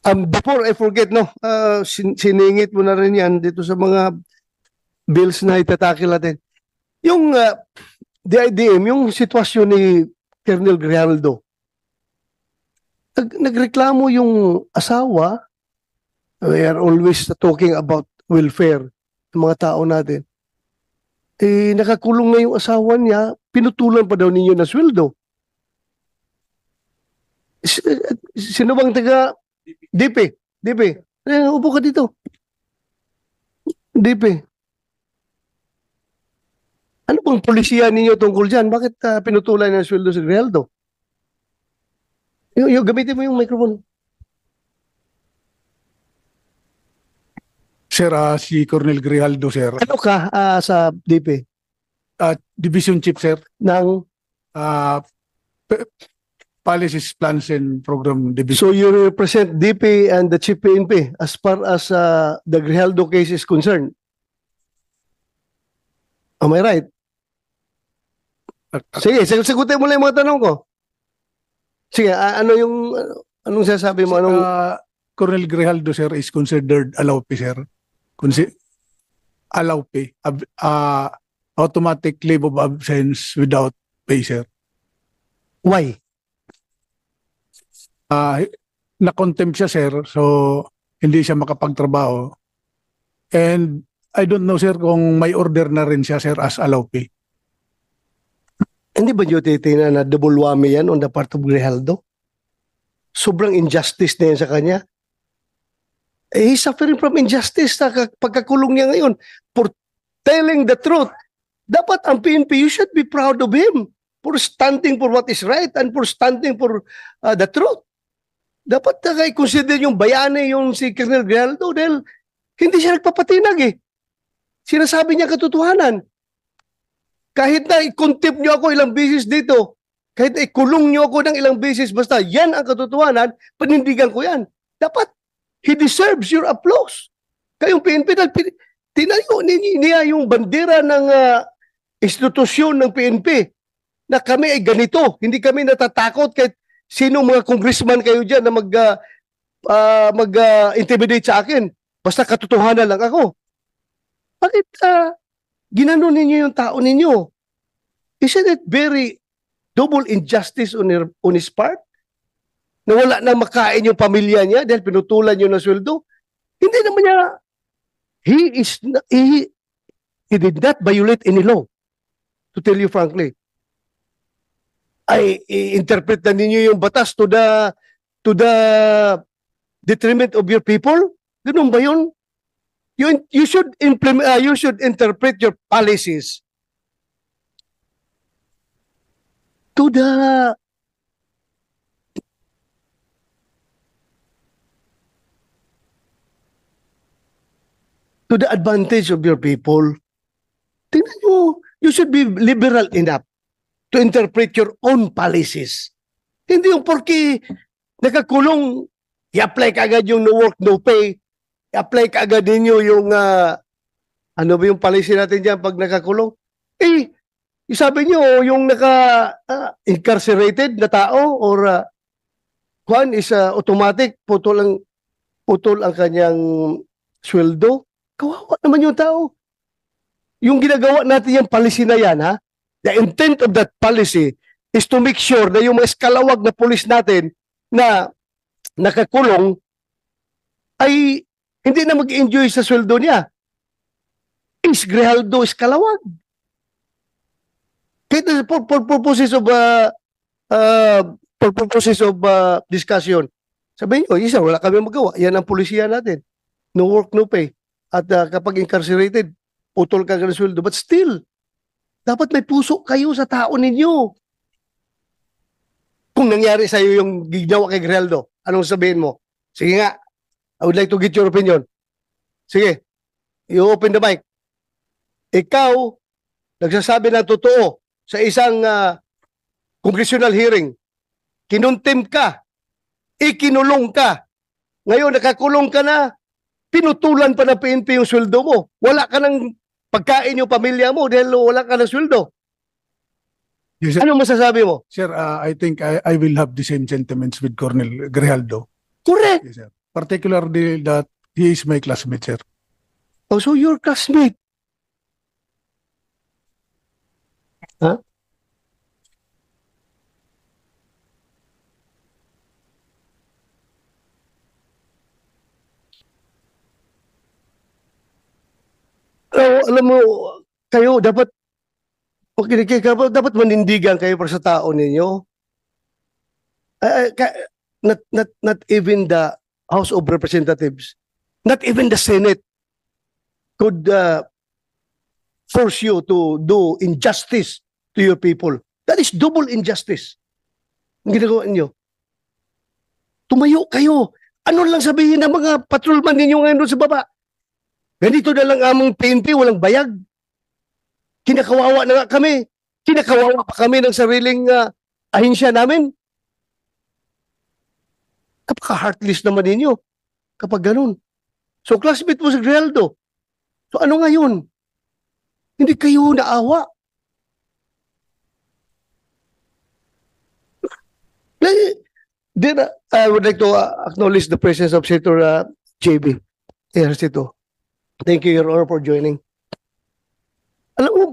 Before I forget, no, siningit mo na rin yan dito sa mga bills na itatakil natin. Yung DIDM, yung sitwasyon ni Colonel Grijaldo, nagreklamo yung asawa. We are always talking about welfare ng mga tao natin. Nakakulong na yung asawa niya, pinutulan pa daw ninyo na sweldo. Sino bang taga DP? DP. Upo ka dito. DP. Ano bang polisiya ninyo tungkol dyan? Bakit pinutulan ng sweldo si Grijaldo? Gamitin mo yung microphone. Sir, si Colonel Grijaldo, sir. Ano ka sa DP? Division Chief, sir. Ng? Policies, Plans, and Program Division. So you represent DP and the Chief PNP as far as the Grijaldo case is concerned? Am I right? Sige, sagutin mo lang yung mga tanong ko. Sige, anong sasabi mo? Colonel Grijaldo, sir, is considered allowpay, sir. Allowpay. Automatic leave of absence without pay, sir. Why? Na-contempt siya, sir, so hindi siya makapagtrabaho. And I don't know, sir, kung may order na rin siya, sir, as allowpay. Hindi ba nyo titingnan na double whammy yan on the part of Grijaldo? Sobrang injustice na yan sa kanya. He's suffering from injustice sa pagkakulong niya ngayon for telling the truth. Dapat ang PNP, you should be proud of him for standing for what is right and for standing for the truth. Dapat i-consider yung bayani yung si Colonel Grijaldo dahil hindi siya nagpapatinag eh. Sinasabi niya katotohanan. Kahit na i-contempt niyo ako ilang beses dito, kahit na ikulong niyo ako ng ilang beses, basta yan ang katotohanan, panindigan ko yan. Dapat, he deserves your applause. Kayong PNP, tinayo niya yung bandera ng institusyon ng PNP na kami ay ganito. Hindi kami natatakot kahit sino mga congressman kayo dyan na mag-intimidate sa akin. Basta katotohanan lang ako. Bakit ginano ninyo yung tao ninyo? Isn't it very double injustice on his part? Na wala na makain yung pamilya niya dahil pinutulan niyo ng sweldo? Hindi naman niya, he did not violate any law. To tell you frankly. I-interpret na ninyo yung batas to the detriment of your people? Ganun ba yun? You should implement, you should interpret your policies to the advantage of your people. Tingnan nyo, you should be liberal enough to interpret your own policies. Hindi yung porke nakakulong, i-apply ka agad yung no work, no pay, i-apply ka agad ninyo yung, ano ba yung policy natin dyan pag nakakulong? Sabi nyo, yung naka-incarcerated na tao or kwan is automatic, putol ang kanyang sweldo. Kawawa naman yung tao. Yung ginagawa natin yung policy na yan, ha? The intent of that policy is to make sure na yung mga eskalawag na pulis natin na nakakulong ay hindi na mag-enjoy sa sweldo niya. Is Grijaldo eskalawag. Kahit for purposes of discussion, sabihin nyo, isa, wala kami magawa. Yan ang polisiya natin. No work, no pay. At kapag incarcerated, putol ka ng sweldo. But still, dapat may puso kayo sa tao ninyo. Kung nangyari sa'yo yung ginawa kay Grijaldo, anong sabihin mo? Sige nga, I would like to get your opinion. Sige, you open the mic. Ikaw, nagsasabi ng totoo sa isang congressional hearing. Kinuntim ka, ikinulong ka. Ngayon, nakakulong ka na, pinutulan pa na PNP yung sweldo mo. Wala ka ng pagkain yung pamilya mo dahil wala ka ng sweldo. Yes, sir. Ano masasabi mo? Sir, I think I will have the same sentiments with Colonel Grijaldo. Correct. Yes, sir. particularly that he is my classmate, sir. Oh, so your classmate. Huh? Alam mo, kayo dapat, okay, dapat manindigan kayo para sa tao ninyo. Not even the House of Representatives, not even the Senate could force you to do injustice to your people. That is double injustice. Ang ginagawa niyo. Tumayo kayo. Ano lang sabihin ng mga patrolman ninyo ngayon doon sa baba? Ganito na lang among PNP, walang bayag. Kinakawawa na nga kami. Kinakawawa pa kami ng sariling ahensya namin. Kapaka-heartless naman ninyo kapag ganun. So, classmate mo si Grijaldo. So, ano ngayon? Hindi kayo naawa. Then, I would like to acknowledge the presence of Senator JB Ejercito. Thank you, Your Honor, for joining. Alam mo,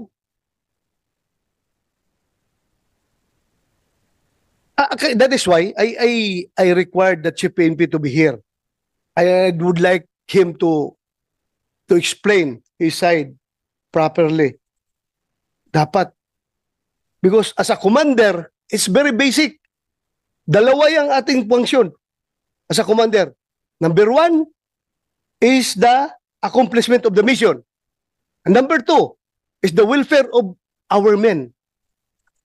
that is why I required the Chief PNP to be here. I would like him to explain his side properly. Dapat. Because as a commander, it's very basic. Dalawa yung ating function as a commander. Number one is the accomplishment of the mission. And number two is the welfare of our men.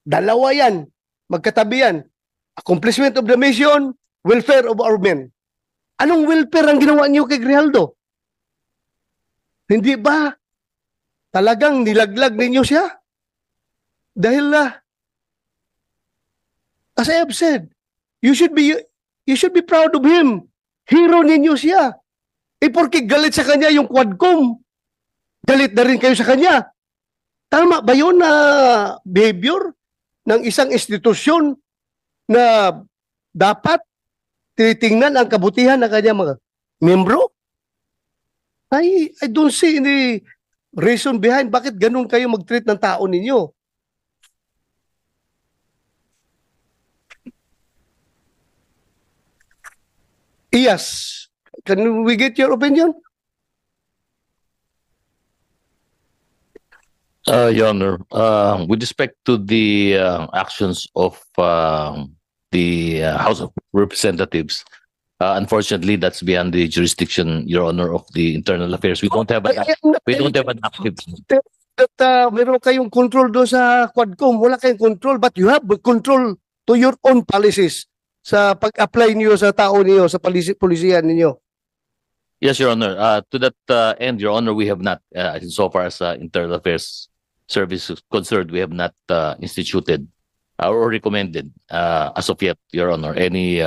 Dalawa yan. Magkatabi yan. Accomplishment of the mission, welfare of our men. Anong welfare ang ginawa niyo kay Grijaldo? Hindi ba talagang nilaglag ninyo siya? Dahil as I have said, you should be proud of him. Hero ninyo siya. Porke galit sa kanya yung Quadcom, galit na rin kayo sa kanya. Tama ba yun na behavior ng isang institusyon na dapat tinitingnan ang kabutihan ng kanya mga membro? I don't see any reason behind bakit ganun kayo mag-treat ng tao ninyo. Yes. Can we get your opinion? Your Honor, with respect to the actions of the House of Representatives, unfortunately, that's beyond the jurisdiction, Your Honor, of the Internal Affairs. We don't have an active. That meron kayong control doon sa Quadcom. Wala kayong control, but you have control to your own policies sa pag-apply niyo sa tao niyo, sa polisiyan niyo. Yes, Your Honor. To that end, Your Honor, we have not, so far as Internal Affairs Service is concerned, we have not instituted or recommended as of yet, Your Honor, any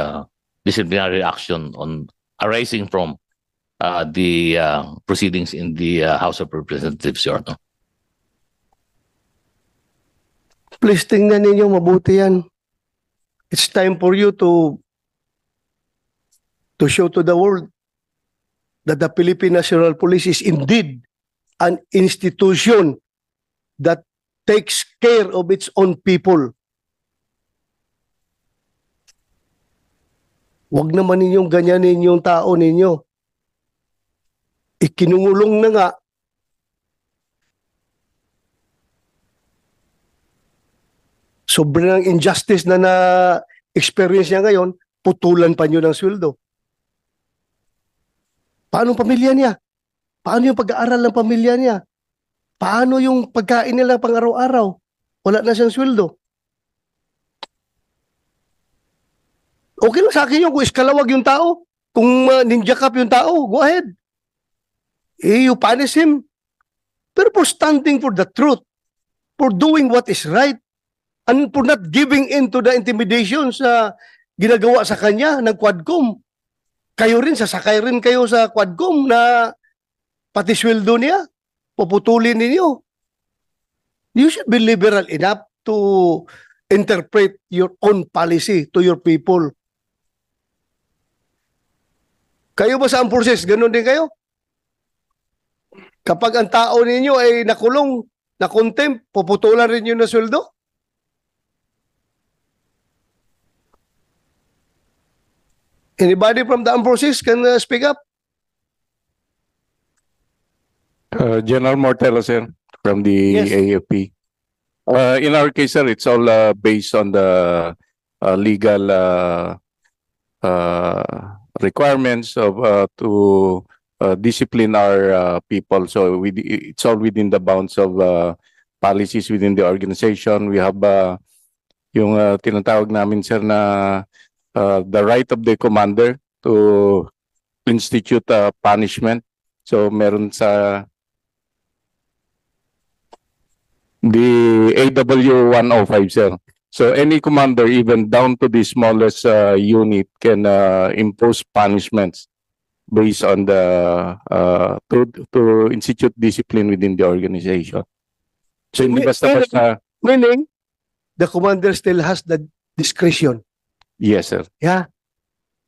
disciplinary action on arising from the proceedings in the House of Representatives, Your Honor. Please tingnan ninyo mabuti yan. It's time for you to show to the world that the Philippine National Police is indeed an institution that takes care of its own people. Huwag naman ninyong ganyanin yung tao ninyo. Ikinungulong na nga. Sobrang injustice na na-experience niya ngayon, putulan pa niyo ng sweldo. Paano ang pamilya niya? Paano yung pag-aaral ng pamilya niya? Paano yung pagkain nila pang araw-araw? Wala na siyang sweldo. Okay lang sa akin yun kung iskalawag yung tao. Kung ninja cup yung tao, go ahead. You punish him. Pero for standing for the truth, for doing what is right, and for not giving in to the intimidations na ginagawa sa kanya ng Quadcom. Kayo rin, sasakay rin kayo sa Quadcom na pati sweldo niya, puputulin ninyo. You should be liberal enough to interpret your own policy to your people. Kayo ba sa forces, ganun din kayo? Kapag ang tao ninyo ay nakulong, na-contempt, puputulan rin yun ng sweldo? Anybody from the armed forces can speak up? General Mortelo, sir, from the Yes. AFP. In our case, sir, it's all based on the legal requirements of to discipline our people. So it's all within the bounds of policies within the organization. We have yung tinatawag namin, sir, na the right of the commander to institute punishment. So meron sa the AW 105, sir. So any commander, even down to the smallest unit, can impose punishments based on the to institute discipline within the organization. So hindi basta-basta. Meaning, the commander still has the discretion. Yes, sir. Yeah.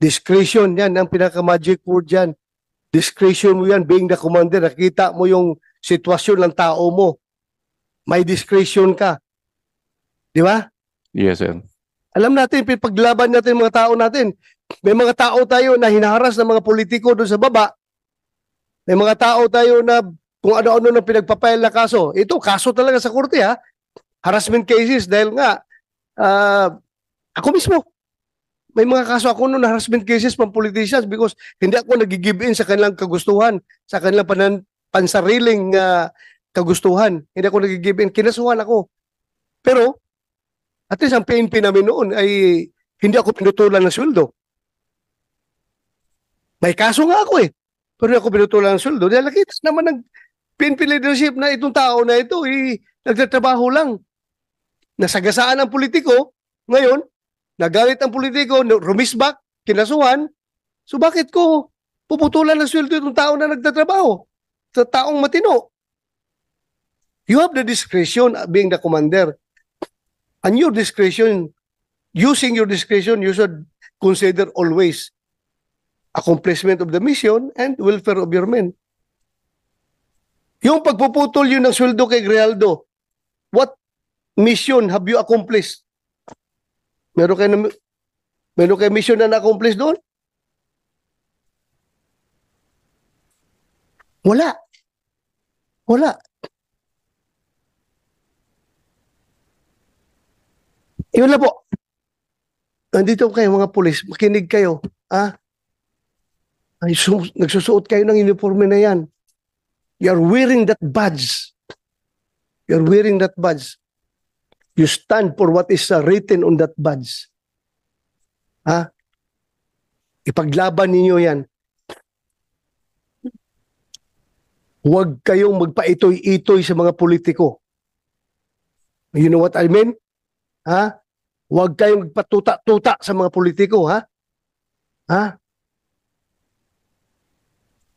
Discretion, yan ang pinaka-magic word yan. Discretion mo yan, being the commander. Nakita mo yung sitwasyon ng tao mo. May discretion ka. Di ba? Yes, sir. Alam natin, paglaban natin mga tao natin. May mga tao tayo na hinaharas ng mga politiko doon sa baba. May mga tao tayo na kung ano-ano na pinagpapail na kaso. Ito, kaso talaga sa korte ha. Harassment cases dahil nga ako mismo. May mga kaso ako noon na harassment cases from politicians because hindi ako nag-give in sa kanilang kagustuhan, sa kanilang pansariling kagustuhan. Hindi ako nag-give in. Kinasuhan ako. Pero, at least ang PNP namin noon ay hindi ako pinutulan ng sweldo. May kaso nga ako eh. Pero hindi ako pinutulan ng sweldo. Dahil nakita naman ng PNP leadership na itong tao na ito nagtatrabaho lang. Nasagasaan ang politiko. Ngayon, nagalit ang politiko, rumisbak, kinasuhan. So bakit ko puputulan ng sweldo itong tao na nagtatrabaho? Sa taong matino. You have the discretion being the commander. And your discretion, using your discretion, you should consider always accomplishment of the mission and welfare of your men. Yung pagpuputol yun ng sweldo kay Grijaldo, what mission have you accomplished? Meron kayo mission na na-accomplish doon? Wala. Wala. Yun lang po. Nandito kayo mga pulis, makinig kayo. Nagsusuot kayo ng uniforme na yan. You're wearing that badge. You're wearing that badge. You stand for what is written on that badge. Ipaglaban ninyo yan. Huwag kayong magpaitoy-itoy sa mga politiko. You know what I mean? Huwag kayong magpatuta-tuta sa mga politiko,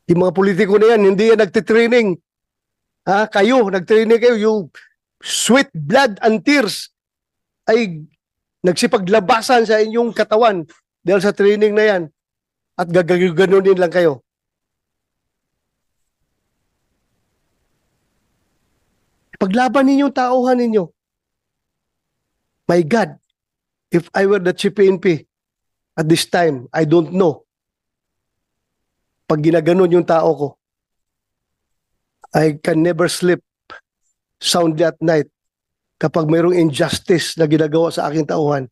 Yung mga politiko na yan, hindi yan nagtitraining. Kayo, nagtraining kayo, yung sweat, blood, and tears ay nagsipaglabasan sa inyong katawan dahil sa training na yan. At gaganunin lang kayo. Paglaban ninyo, tauhan ninyo. My God, if I were the Chief PNP at this time, I don't know. Pag ginaganon yung tao ko, I can never sleep soundly at night kapag mayroong injustice na ginagawa sa aking tauhan.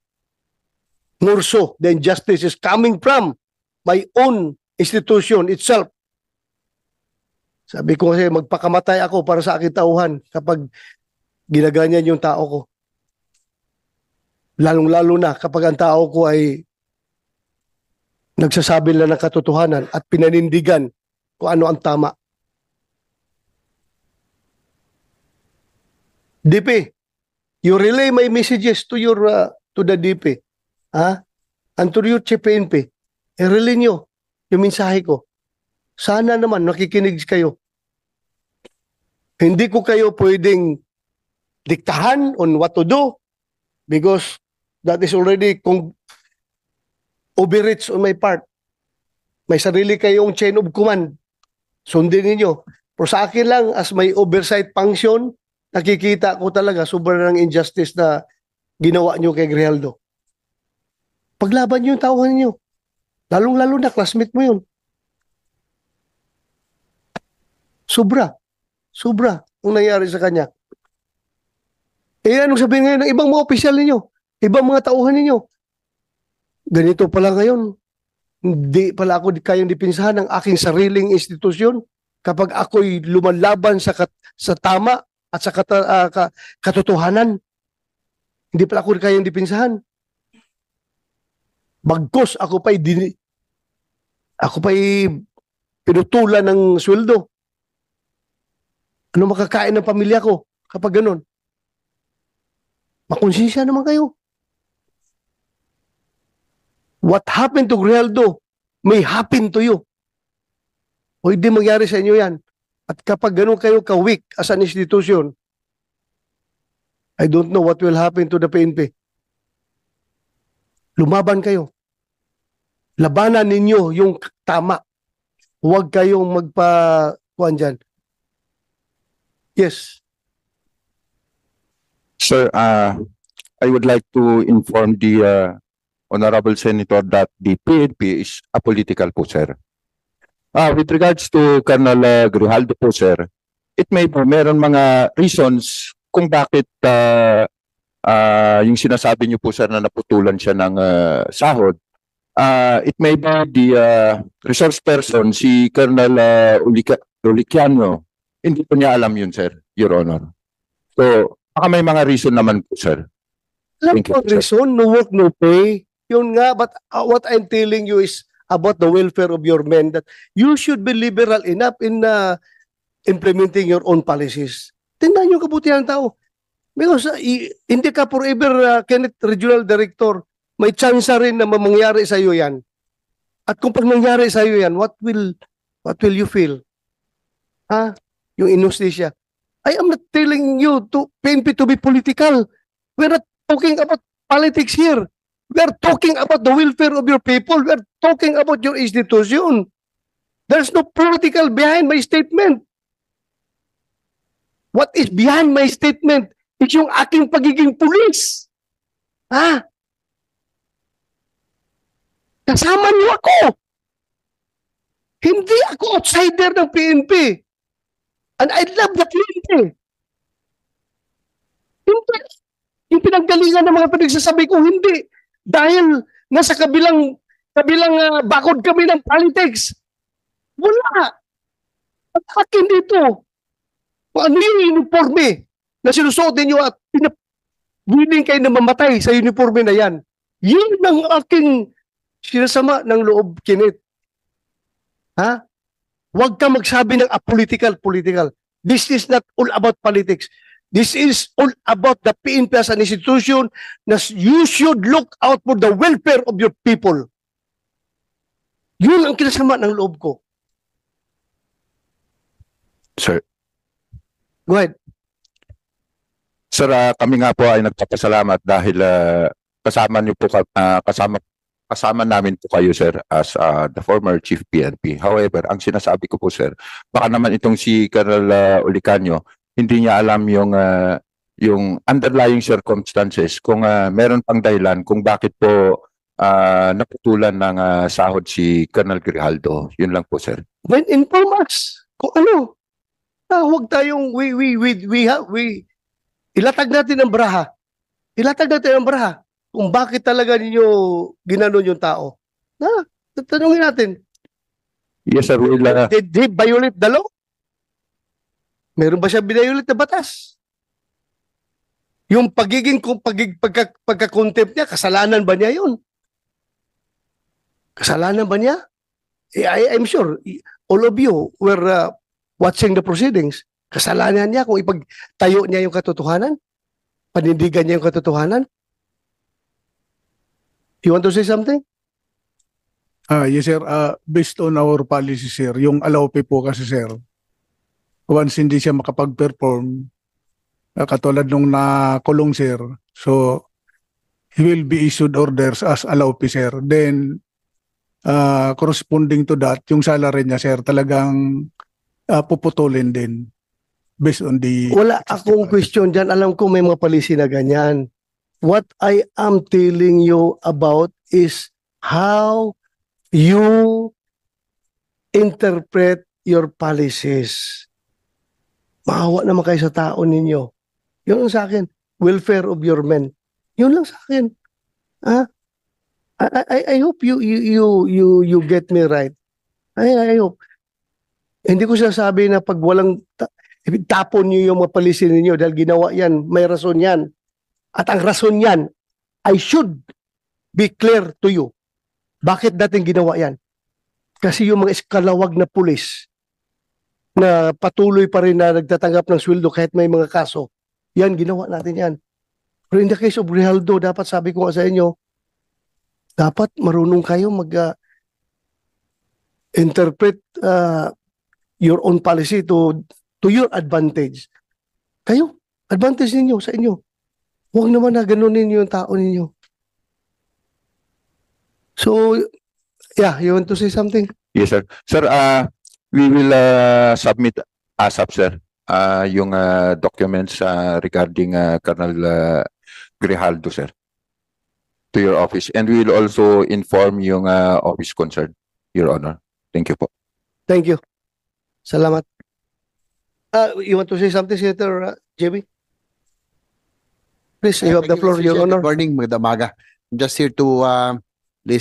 More so, the injustice is coming from my own institution itself. Sabi ko kasi magpakamatay ako para sa aking tauhan kapag ginaganyan yung tao ko. Lalong-lalo na kapag ang tao ko ay nagsasabi lang ng katotohanan at pinanindigan kung ano ang tama. DP, you relay my messages to your to the DP, and to your Chief PNP. I-relay nyo yung mensahe ko. Sana naman nakikinig kayo. Hindi ko kayo pwedeng diktahan on what to do because that is already overreach on my part. May sarili kayong chain of command. Sundin ninyo. Pero sa akin lang, as may oversight function, nakikita ko talaga sobrang injustice na ginawa nyo kay Grijaldo. Paglaban nyo yung tauhan ninyo. Lalong-lalo na, classmate mo yun. Sobra ang nangyari sa kanya. Eh, anong sabihin ngayon ng ibang mga opisyal ninyo? Ibang mga tauhan ninyo? Ganito pala ngayon. Hindi pala ako kayang dipinsahan ng aking sariling institusyon kapag ako'y lumalaban sa tama at sa katotohanan. Hindi pala ako kayang dipinsahan. Bagkos ako pa'y pinutulan ng sweldo. Ano makakain ng pamilya ko kapag ganun? Makonsensya naman kayo. What happened to Grijaldo may happen to you. O hindi mangyari sa inyo yan. At kapag ganun kayo ka-weak as an institution, I don't know what will happen to the PNP. Lumaban kayo. Labanan ninyo yung tama. Huwag kayong magpa-kuhan dyan. Yes. Sir, I would like to inform the Honorable Senator that the PNP is apolitical po, sir. With regards to Colonel Grijaldo po, sir, it may po meron mga reasons kung bakit yung sinasabi niyo po, sir, na naputulan siya ng sahod. It may be the resource person, si Colonel Uliciano. Hindi po niya alam yun, sir, Your Honor. So, baka may mga reason naman po, sir. Alam Thank you, ko, reason, no work, no pay. Yun nga, but what I'm telling you is about the welfare of your men, that you should be liberal enough in implementing your own policies. Tingnan yung kabutihan ng tao. Because hindi ka forever, Kenneth, Regional Director, may chance rin na mangyari sa iyo yan. At kung pag nangyari sa iyo yan, what will you feel? Ha? Yung inustisya. I am not telling you to PNP to be political. We're not talking about politics here. We are talking about the welfare of your people. We are talking about your institution. There's no political behind my statement. What is behind my statement is yung aking pagiging pulis. Ha? Kasama niyo ako. Hindi ako outsider ng PNP. And I love the PNP. Hindi. Yung pinanggalingan ng mga pinagsasabi ko, hindi. Dahil nasa kabilang bakod kami ng politics. Wala. At akin dito. Ano yung uniforme na sinusuot ninyo at willing kayo na mamatay sa uniforme na yan. Yun ang aking sinasama ng loob, Kenneth. Ha? Huwag ka magsabi ng apolitical. This is not all about politics. This is all about the PNP as an institution na you should look out for the welfare of your people. Yun ang kinasama ng loob ko. Sir. Go ahead. Sir, kami nga po ay nagpapasalamat dahil kasama niyo po kasama namin po kayo, sir, as the former chief PNP. However, ang sinasabi ko po, sir, baka naman itong si Colonel Ulicanio, hindi niya alam yung underlying circumstances kung meron pang dahilan kung bakit po naputulan ng sahod si Colonel Grijaldo. Yun lang po, sir. Then inform us kung ano. Huwag tayong ilatag natin ang baraha. Ilatag natin ang baraha kung bakit talaga ninyo ginanon yung tao. Tanungin natin. Yes, sir. Did he violate the law? Meron ba siya binayulit na batas? Yung pagka-contempt niya, kasalanan ba niya yun? Kasalanan ba niya? I'm sure all of you were watching the proceedings. Kasalanan niya kung ipagtayo niya yung katotohanan? Panindigan niya yung katotohanan? You want to say something? Yes, sir. Based on our policy, sir, yung allowpe po kasi, sir, once hindi siya makapag-perform, katulad nung nakulong, sir, so he will be issued orders as allowpe, sir. Then, corresponding to that, yung salary niya, sir, talagang puputulin din based on the... Wala akong question dyan. Alam ko may mga policy na ganyan. What I am telling you about is how you interpret your policies. Maawa naman kayo sa tao ninyo. Yun lang sa akin. Welfare of your men. Yun lang sa akin. I hope you get me right. I hope. Hindi ko sasabi na pag walang tapon niyo yung mga policy ninyo dahil ginawa yan, may rason yan. At ang rason yan, I should be clear to you. Bakit dating ginawa yan? Kasi yung mga eskalawag na pulis na patuloy pa rin na nagtatanggap ng sweldo kahit may mga kaso, yan, ginawa natin yan. Pero in the case of Grijaldo, dapat sabi ko nga sa inyo, dapat marunong kayo mag-interpret your own policy to your advantage. Kayo, advantage ninyo sa inyo. Huwag naman na ganunin yung tao ninyo. So, yeah, you want to say something? Yes, sir. Sir, we will submit ASAP, sir, yung documents regarding Colonel Grijaldo, sir, to your office. And we will also inform yung office concerned, Your Honor. Thank you po. Thank you. Salamat. You want to say something, Senator JB? Please, you have the floor, Your Honor. Good morning, magandang umaga. I'm just here to listen